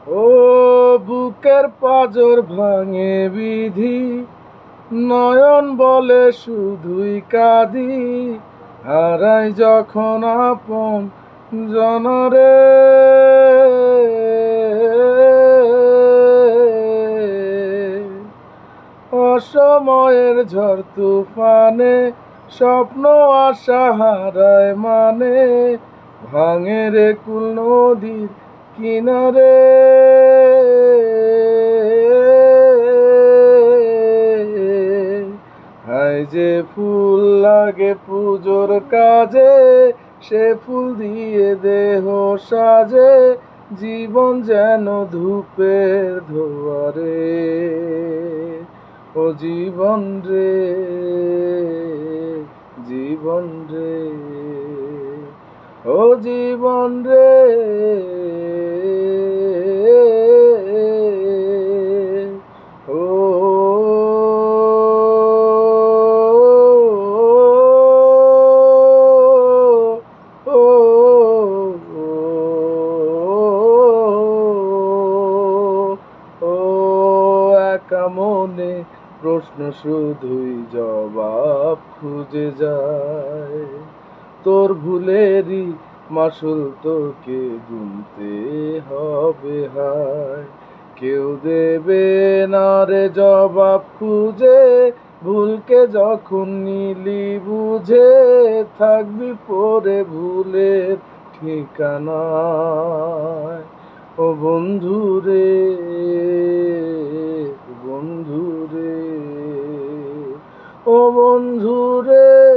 ও বুকের পাঁজর ভাঙে বিধি, নয়ন বলে শুধুই কাঁদি, হারাই যখন আপন জনরে। অসময়ের ঝড় তুফানে স্বপ্ন আশা হারায় মানে, ভাঙে রে কুল নদীর কিনারে। হায় যে ফুল লাগে পুজোর কাজে, সে ফুল দিয়ে দেহ সাজে, জীবন যেন ধূপের ধোয়ারে। ও জীবন রে, জীবন রে, ও জীবন রে। ও ও ও একা মনে প্রশ্ন শুধুই জবাব খুঁজে যায়, তোর ভুলেরই মাসুল তোকে গুনতে হবে হায়। কেউ দেবে না রে জবাব খুঁজে, ভুলকে যখন নিলি বুঝে, থাকবি পরে ভুলের ঠিকানায়। ও বন্ধু রে, বন্ধু রে, ও বন্ধু রে।